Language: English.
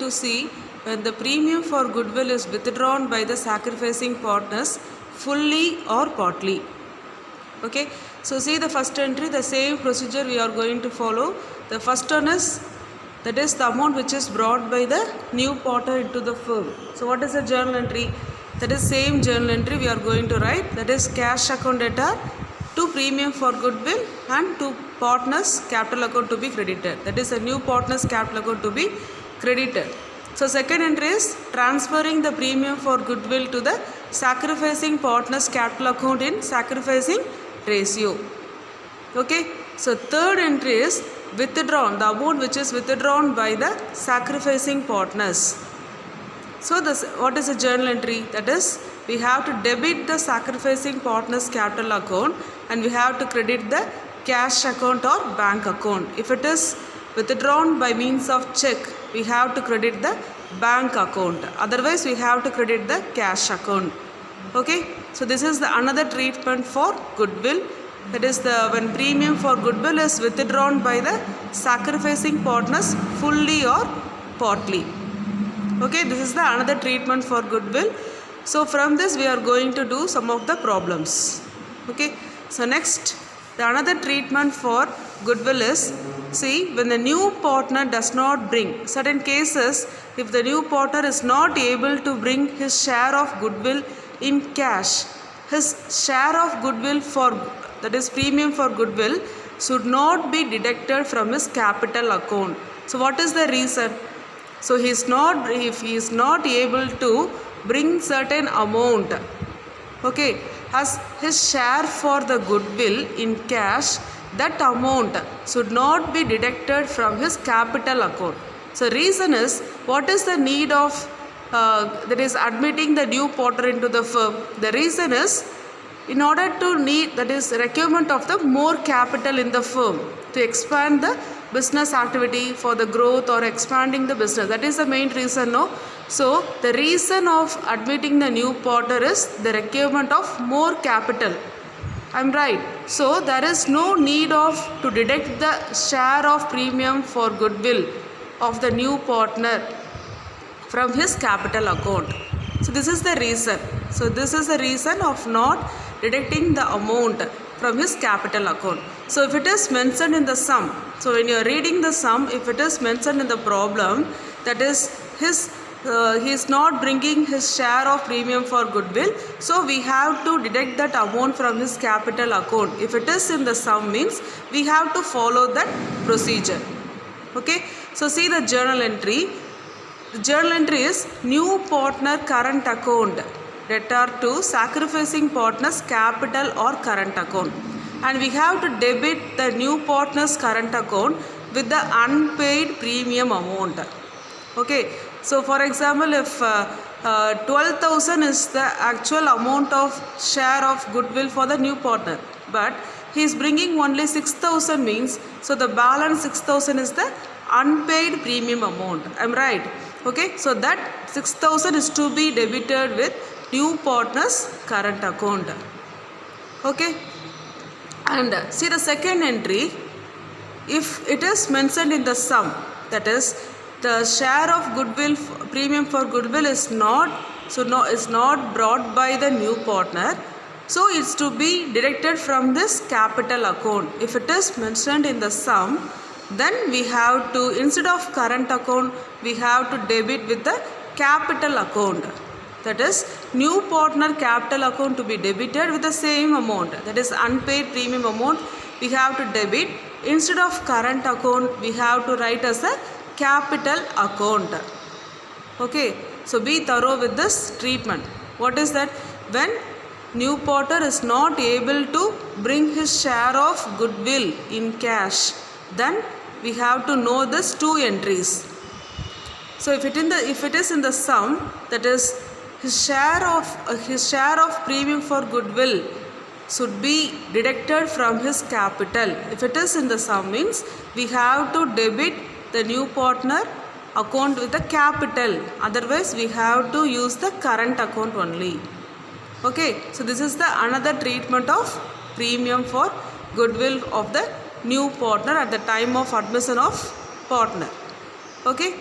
to see when the premium for goodwill is withdrawn by the sacrificing partners fully or partly. Okay, so see the first entry, the same procedure we are going to follow. The first one is, that is the amount which is brought by the new partner into the firm. So what is the journal entry? That is same journal entry we are going to write, that is cash account debtor to premium for goodwill and to partners capital account to be credited. That is a new partners capital account to be credited. So second entry is transferring the premium for goodwill to the sacrificing partners capital account in sacrificing ratio. Okay, so third entry is withdrawn, the amount which is withdrawn by the sacrificing partners. So this, what is a journal entry? That is, we have to debit the sacrificing partners capital account and we have to credit the cash account or bank account. If it is withdrawn by means of check, we have to credit the bank account. Otherwise, we have to credit the cash account. Okay, so this is the another treatment for goodwill. That is the when premium for goodwill is withdrawn by the sacrificing partners fully or partly. Okay, this is the another treatment for goodwill. So from this we are going to do some of the problems. Okay, so next the another treatment for goodwill is, see, when the new partner does not bring certain cases, if the new partner is not able to bring his share of goodwill in cash, his share of goodwill for, that is premium for goodwill, should not be deducted from his capital account. So what is the reason? So if he is not able to bring certain amount, okay, as his share for the goodwill in cash, that amount should not be deducted from his capital account. So reason is, what is the need of that is admitting the new partner into the firm? The reason is, in order to need, that is requirement of the more capital in the firm to expand the business activity for the growth or expanding the business. That is the main reason, no? So the reason of admitting the new partner is the requirement of more capital. I'm right. So there is no need of to deduct the share of premium for goodwill of the new partner from his capital account. So this is the reason. So this is the reason of not deducting the amount from his capital account. So if it is mentioned in the sum, so when you are reading the sum, if it is mentioned in the problem, that is he is not bringing his share of premium for goodwill, so we have to deduct that amount from his capital account. If it is in the sum, means we have to follow that procedure. Okay, so see the journal entry. The journal entry is new partner current account debtor to sacrificing partners capital or current account, and we have to debit the new partner's current account with the unpaid premium amount. Okay, so for example, if 12,000 is the actual amount of share of goodwill for the new partner, but he is bringing only 6,000, means, so the balance 6,000 is the unpaid premium amount. I'm right. Okay, so that 6,000 is to be debited with new partner's current account. Okay, and see the second entry, if it is mentioned in the sum, that is the share of goodwill premium for goodwill is not brought by the new partner, so it's to be deducted from this capital account. If it is mentioned in the sum, then we have to, instead of current account, we have to debit with the capital account. That is new partner capital account to be debited with the same amount, that is unpaid premium amount we have to debit. Instead of current account, we have to write as a capital account. Okay, so be thorough with this treatment. What is that? When new partner is not able to bring his share of goodwill in cash, then we have to know this two entries. So if it is in the sum, that is his share of premium for goodwill should be deducted from his capital. If it is in the sum, means we have to debit the new partner account with the capital, otherwise we have to use the current account only. Okay, so this is the another treatment of premium for goodwill of the new partner at the time of admission of partner. Okay.